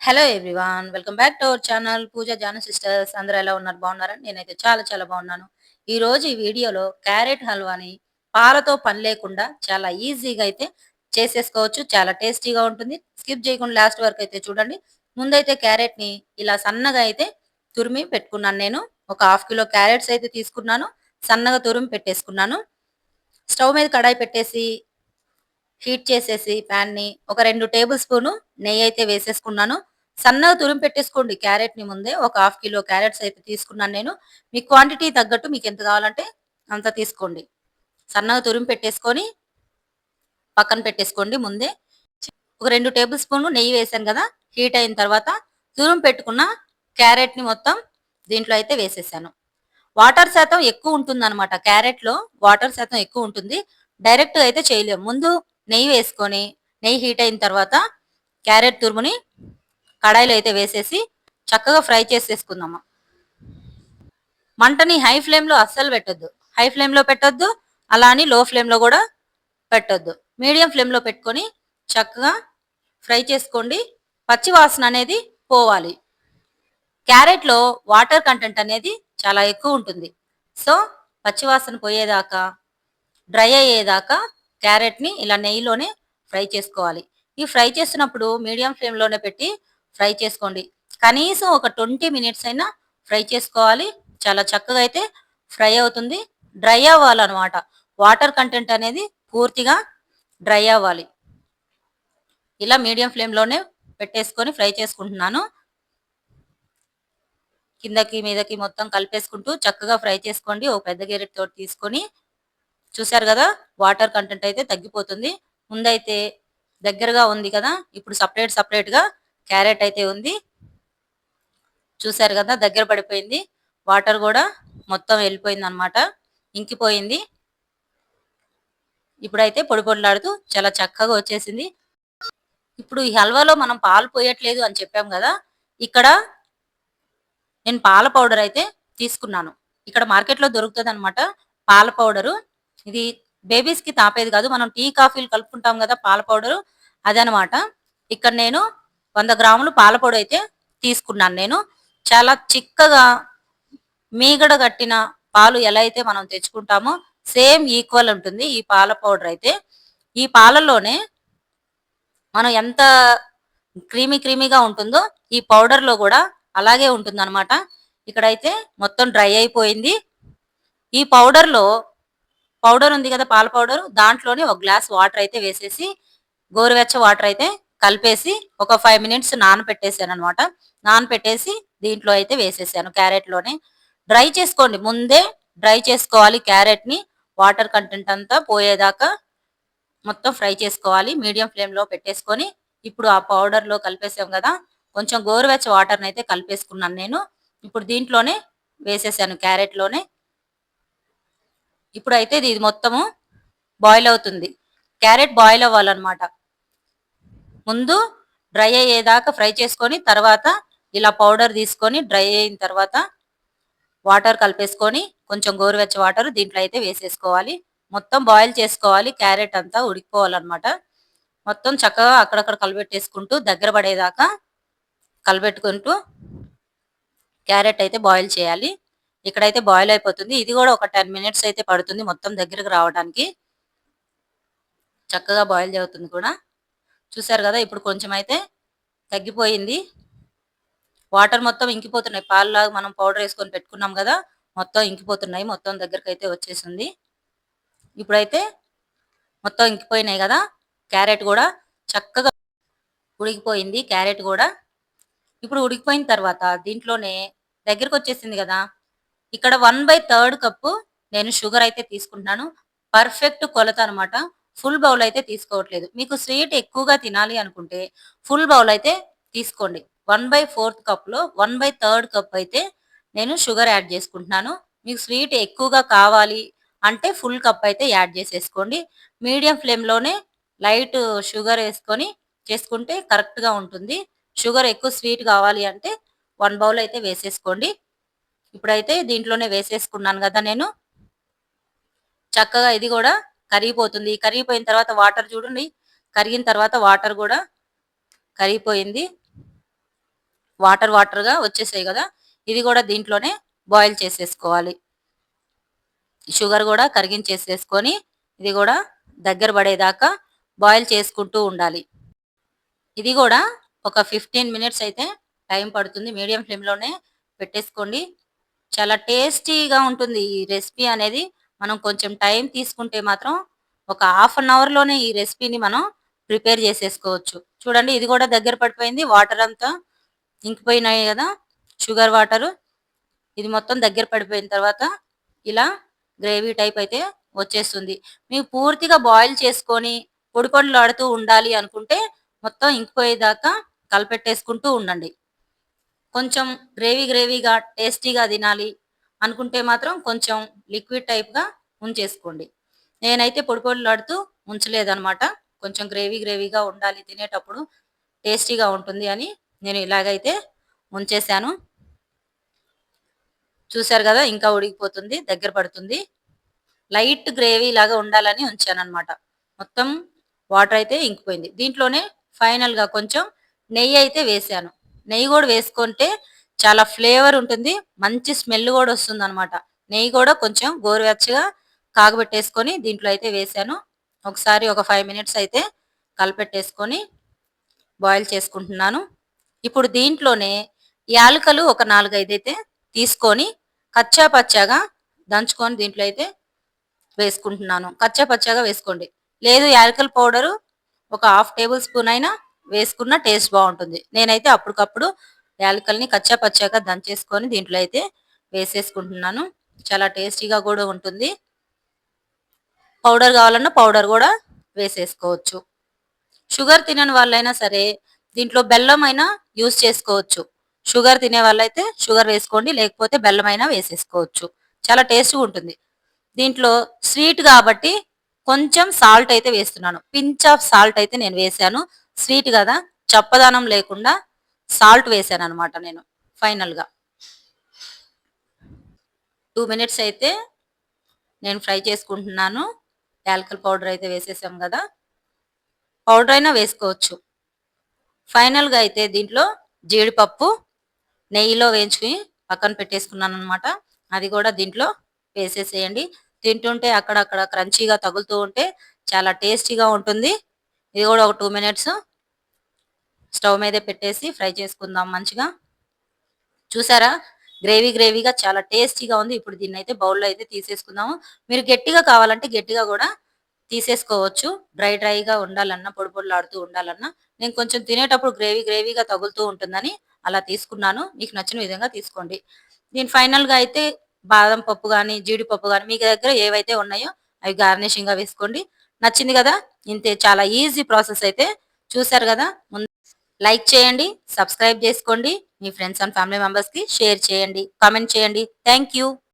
Hello everyone welcome back to our channel Pooja Janu sisters. అందరూ ఎలా ఉన్నారు? బాగున్నారా? నేనైతే చాలా చాలా బాగున్నాను. ఈ రోజు ఈ వీడియోలో క్యారెట్ హల్వాని పాలతో పని లేకుండా చాలా ఈజీగా అయితే చేసేసుకోవచ్చు. చాలా టేస్టీగా ఉంటుంది. స్కిప్ చేయకుండా లాస్ట్ వరకు అయితే చూడండి. ముందైతే క్యారెట్ ని ఇలా సన్నగా అయితే తురిమి పెట్టుకున్నాను. నేను ఒక హాఫ్ కిలో క్యారెట్స్ అయితే తీసుకున్నాను. సన్నగా తురిమి పెట్టేసుకున్నాను. స్టవ్ మీద కడాయి పెట్టేసి హీట్ చేసేసి ప్యాన్ ని ఒక 2 టేబుల్ స్పూన్ నెయ్యి అయితే వేసేసుకున్నాను. సన్నగా తురిమి పెట్టేసుకోండి క్యారెట్ ని ముందే. ఒక హాఫ్ కిలో క్యారెట్స్ అయితే తీసుకున్నాను నేను. మీ క్వాంటిటీ తగ్గట్టు మీకు ఎంత కావాలంటే అంత తీసుకోండి. సన్నగా తురిమి పెట్టేసుకొని పక్కన పెట్టేసుకోండి ముందే. ఒక 2 టేబుల్ స్పూన్లు నెయ్యి వేసాను కదా, హీట్ అయిన తర్వాత తురిమి పెట్టుకున్న క్యారెట్ ని మొత్తం దీంట్లో అయితే వేసేసాను. వాటర్ శాతం ఎక్కువ ఉంటుందన్నమాట. క్యారెట్ లో వాటర్ శాతం ఎక్కువ ఉంటుంది. డైరెక్ట్ గా అయితే చేయలేము. ముందు నెయ్యి వేసుకొని నెయ్యి హీట్ అయిన తర్వాత క్యారెట్ తురుముని కడాయిలో అయితే వేసేసి చక్కగా ఫ్రై చేసేసుకుందాము. మంటని హై ఫ్లేమ్ లో అస్సలు పెట్టొద్దు. హై ఫ్లేమ్ లో పెట్టొద్దు, అలా అని లో ఫ్లేమ్ లో కూడా పెట్టొద్దు. మీడియం ఫ్లేమ్ లో పెట్టుకొని చక్కగా ఫ్రై చేసుకోండి. పచ్చి వాసన అనేది పోవాలి. క్యారెట్ లో వాటర్ కంటెంట్ అనేది చాలా ఎక్కువ ఉంటుంది. సో పచ్చివాసన పోయేదాకా, డ్రై అయ్యేదాకా క్యారెట్ ని ఇలా నెయ్యిలోనే ఫ్రై చేసుకోవాలి. ఈ ఫ్రై చేస్తున్నప్పుడు మీడియం ఫ్లేమ్ లోనే పెట్టి ఫ్రై చేసుకోండి. కనీసం ఒక 20 మినిట్స్ అయినా ఫ్రై చేసుకోవాలి. చాలా చక్కగా అయితే ఫ్రై అవుతుంది. డ్రై అవ్వాలన్నమాట. వాటర్ కంటెంట్ అనేది పూర్తిగా డ్రై అవ్వాలి. ఇలా మీడియం ఫ్లేమ్ లోనే పెట్టేసుకొని ఫ్రై చేసుకుంటున్నాను. కిందకి మీదకి మొత్తం కలిపేసుకుంటూ చక్కగా ఫ్రై చేసుకోండి. ఒక పెద్ద గెరెట్ తోటి తీసుకొని. చూసారు కదా, వాటర్ కంటెంట్ అయితే తగ్గిపోతుంది. ముందైతే దగ్గరగా ఉంది కదా, ఇప్పుడు సపరేట్ గా క్యారెట్ అయితే ఉంది. చూసారు కదా, దగ్గర పడిపోయింది. వాటర్ కూడా మొత్తం వెళ్ళిపోయింది అనమాట, ఇంకిపోయింది. ఇప్పుడైతే పొడి పొడిలాడుతూ చాలా చక్కగా వచ్చేసింది. ఇప్పుడు ఈ హల్వాలో మనం పాలు పోయట్లేదు అని చెప్పాం కదా, ఇక్కడ నేను పాల పౌడర్ అయితే తీసుకున్నాను. ఇక్కడ మార్కెట్ లో దొరుకుతుంది అనమాట పాల పౌడరు. ఇది బేబీస్ కి తాపేది కాదు, మనం టీ కాఫీలు కలుపుకుంటాం కదా పాల పౌడరు, అదనమాట. ఇక్కడ నేను 100 గ్రాములు పాల పౌడర్ అయితే తీసుకున్నాను. నేను చాలా చిక్కగా మీగడ గట్టిన పాలు ఎలా అయితే మనం తెచ్చుకుంటామో సేమ్ ఈక్వల్ ఉంటుంది ఈ పాల పౌడర్ అయితే. ఈ పాలల్లోనే మనం ఎంత క్రీమీగా ఉంటుందో ఈ పౌడర్ లో కూడా అలాగే ఉంటుంది అనమాట. ఇక్కడైతే మొత్తం డ్రై అయిపోయింది. ఈ పౌడర్ ఉంది కదా పాల పౌడర్, దాంట్లోనే ఒక గ్లాస్ వాటర్ అయితే వేసేసి గోరువెచ్చ వాటర్ అయితే కలిపేసి ఒక 5 మినిట్స్ నానపెట్టేసాను అనమాట. నానపెట్టేసి దీంట్లో అయితే వేసేసాను క్యారెట్ లోనే. డ్రై చేసుకోండి, ముందే డ్రై చేసుకోవాలి క్యారెట్ ని. వాటర్ కంటెంట్ అంతా పోయేదాకా మొత్తం ఫ్రై చేసుకోవాలి మీడియం ఫ్లేమ్ లో పెట్టేసుకొని. ఇప్పుడు ఆ పౌడర్ లో కలిపేసాం కదా, కొంచెం గోరువెచ్చ వాటర్ అయితే కలిపేసుకున్నాను నేను. ఇప్పుడు దీంట్లోనే వేసేసాను క్యారెట్ లోనే. ఇప్పుడైతే ఇది మొత్తము బాయిల్ అవుతుంది. క్యారెట్ బాయిల్ అవ్వాలన్నమాట. ముందు డ్రై అయ్యేదాకా ఫ్రై చేసుకొని తర్వాత ఇలా పౌడర్ తీసుకొని డ్రై అయిన తర్వాత వాటర్ కలిపేసుకొని కొంచెం గోరువెచ్చ వాటర్ దీంట్లో అయితే వేసేసుకోవాలి. మొత్తం బాయిల్ చేసుకోవాలి. క్యారెట్ అంతా ఉడికిపోవాలన్నమాట. మొత్తం చక్కగా అక్కడక్కడ కలిపెట్టేసుకుంటూ దగ్గర పడేదాకా కలిపెట్టుకుంటూ క్యారెట్ అయితే బాయిల్ చేయాలి. ఇక్కడైతే బాయిల్ అయిపోతుంది. ఇది కూడా ఒక 10 మినిట్స్ అయితే పడుతుంది మొత్తం దగ్గరకు రావడానికి. చక్కగా బాయిల్ అవుతుంది కూడా. చూసారు కదా, ఇప్పుడు కొంచెం అయితే తగ్గిపోయింది. వాటర్ మొత్తం ఇంకిపోతున్నాయి. పాలులాగా మనం పౌడర్ వేసుకొని పెట్టుకున్నాం కదా, మొత్తం ఇంకిపోతున్నాయి. మొత్తం దగ్గరకు అయితే వచ్చేసింది. ఇప్పుడైతే మొత్తం ఇంకిపోయినాయి కదా, క్యారెట్ కూడా చక్కగా ఉడికిపోయింది క్యారెట్ కూడా. ఇప్పుడు ఉడికిపోయిన తర్వాత దీంట్లోనే దగ్గరకు వచ్చేసింది కదా, ఇక్కడ 1/3 కప్పు నేను షుగర్ అయితే తీసుకుంటున్నాను. పర్ఫెక్ట్ కొలత అనమాట. ఫుల్ బౌల్ అయితే తీసుకోవట్లేదు. మీకు స్వీట్ ఎక్కువగా తినాలి అనుకుంటే ఫుల్ బౌల్ అయితే తీసుకోండి. 1/4 కప్ లో 1/3 కప్ అయితే నేను షుగర్ యాడ్ చేసుకుంటున్నాను. మీకు స్వీట్ ఎక్కువగా కావాలి అంటే ఫుల్ కప్ అయితే యాడ్ చేసేసుకోండి. మీడియం ఫ్లేమ్ లోనే లైట్ షుగర్ వేసుకొని చేసుకుంటే కరెక్ట్ గా ఉంటుంది. షుగర్ ఎక్కువ స్వీట్ కావాలి అంటే 1 బౌల్ అయితే వేసేసుకోండి. ఇప్పుడైతే దీంట్లోనే వేసేసుకున్నాను కదా నేను. చక్కగా ఇది కూడా కరిగిపోతుంది. కరిగిపోయిన తర్వాత వాటర్ చూడండి, కరిగిన తర్వాత వాటర్ కూడా కరిగిపోయింది. వాటర్ వాటర్ గా వచ్చేసాయి కదా, ఇది కూడా దీంట్లోనే బాయిల్ చేసేసుకోవాలి. షుగర్ కూడా కరిగించేసేసుకొని ఇది కూడా దగ్గర పడేదాకా బాయిల్ చేసుకుంటూ ఉండాలి. ఇది కూడా ఒక 15 మినిట్స్ అయితే టైం పడుతుంది. మీడియం ఫ్లేమ్ లోనే పెట్టేసుకోండి. చాలా టేస్టీగా ఉంటుంది ఈ రెసిపీ అనేది. మనం కొంచెం టైం తీసుకుంటే మాత్రం ఒక హాఫ్ అన్ అవర్ లోనే ఈ రెసిపీని మనం ప్రిపేర్ చేసేసుకోవచ్చు. చూడండి ఇది కూడా దగ్గర పడిపోయింది. వాటర్ అంతా ఇంకిపోయినాయి కదా, షుగర్ వాటర్. ఇది మొత్తం దగ్గర పడిపోయిన తర్వాత ఇలా గ్రేవీ టైప్ అయితే వచ్చేస్తుంది. మీకు పూర్తిగా బాయిల్ చేసుకొని పొడి పొడిలాడుతూ ఉండాలి అనుకుంటే మొత్తం ఇంకిపోయేదాకా కలిపెట్టేసుకుంటూ ఉండండి. కొంచెం గ్రేవీగా టేస్టీగా తినాలి అనుకుంటే మాత్రం కొంచెం లిక్విడ్ టైప్‌గా ఉంచేసుకోండి. నేనైతే పొడి పొడిలాడుతూ ఉంచలేదనమాట. కొంచెం గ్రేవీగా ఉండాలి తినేటప్పుడు టేస్టీగా ఉంటుంది అని నేను ఇలాగైతే ఉంచేశాను. చూసారు గదా! ఇంకా ఉడికిపోతుంది. దగ్గర పడుతుంది. లైట్ గ్రేవీ లాగా ఉండాలని ఉంచాననమాట. మొత్తం వాటర్ అయితే ఇంకిపోయింది. దీంట్లోనే ఫైనల్‌గా కొంచెం నెయ్యి అయితే వేశాను. నెయ్యి గూడా వేసుకుంటే చాలా ఫ్లేవర్ ఉంటుంది. మంచి స్మెల్ గూడా వస్తుందనమాట. నెయ్యి గూడా కొంచెం గోరువెచ్చగా కాగబెట్టేసుకొని దీంట్లో అయితే వేశాను. ఒకసారి ఒక 5 మినిట్స్ అయితే కలిపెట్టేసుకొని బాయిల్ చేసుకుంటున్నాను. ఇప్పుడు దీంట్లోనే యాలకులు ఒక 4, 5 అయితే తీసుకొని కచ్చా పచ్చాగా దంచుకొని దీంట్లో అయితే వేసుకుంటున్నాను. కచ్చా పచ్చాగా వేసుకోండి. లేదు యాలకుల పౌడరు ఒక హాఫ్ టేబుల్ స్పూన్ అయినా వేసుకున్న టేస్ట్ బాగుంటుంది. నేనైతే అప్పటికప్పుడు యాలకుల్ని కచ్చా పచ్చాగా దంచేసుకొని దీంట్లో అయితే వేసేసుకుంటున్నాను. చాలా టేస్టీగా కూడా ఉంటుంది. పౌడర్ కావాలన్నా పౌడర్ కూడా వేసేసుకోవచ్చు. షుగర్ తినని వాళ్ళైనా సరే దీంట్లో బెల్లం అయినా యూజ్ చేసుకోవచ్చు. షుగర్ తినే వాళ్ళైతే షుగర్ వేసుకోండి. లేకపోతే బెల్లం అయినా వేసేసుకోవచ్చు. చాలా టేస్ట్‌గా ఉంటుంది. దీంట్లో స్వీట్ కాబట్టి కొంచెం సాల్ట్ అయితే వేస్తున్నాను. పించ్ ఆఫ్ సాల్ట్ అయితే నేను వేశాను. స్వీట్ కదా, చప్పదనం లేకుండా సాల్ట్ వేశాననమాట నేను ఫైనల్‌గా. 2 మినిట్స్ అయితే నేను ఫ్రై చేసుకుంటున్నాను. యాలకుల పౌడర్ అయితే వేసేసాం కదా, పౌడర్ అయినా వేసుకోవచ్చు. ఫైనల్‌గా అయితే దీంట్లో జీడిపప్పు నెయ్యిలో వేయించుకొని పక్కన పెట్టేసుకున్నాననమాట. అది కూడా దీంట్లో వేసేసేయండి. తింటుంటే అక్కడక్కడ క్రంచీగా తగులుతూ ఉంటే చాలా టేస్టీగా ఉంటుంది. ఇది కూడా ఒక 2 మినిట్స్ స్టవ్ మీదే పెట్టేసి ఫ్రై చేసుకుందాం మంచిగా. చూసారా? గ్రేవీగా చాలా టేస్టీగా ఉంది. ఇప్పుడు దీన్నైతే బౌల్‌లో అయితే తీసేసుకుందాము. మీరు గట్టిగా కావాలంటే గట్టిగా గూడా తీసేసుకోవచ్చు. డ్రైగా ఉండాలన్నా, పొడి పొడిలాడుతూ ఉండాలన్నా. నేను కొంచెం తినేటప్పుడు గ్రేవీగా తగులుతూ ఉంటుందని అలా తీసుకున్నాను. మీకు నచ్చిన విధంగా తీసుకోండి. దీని ఫైనల్‌గా అయితే బాదం పప్పు గాని, జీడిపప్పు గాని మీ దగ్గర ఏవైతే ఉన్నాయో అవి గార్నిషింగ్‌గా వేసుకోండి. నచ్చింది గదా! ఇంతే, చాలా ఈజీ ప్రాసెస్ అయితే చూసారు గదా! లైక్ చేయండి, సబ్స్క్రైబ్ చేసుకోండి. మీ ఫ్రెండ్స్ అండ్ ఫ్యామిలీ మెంబర్స్‌కి షేర్ చేయండి, కామెంట్ చేయండి. Thank you.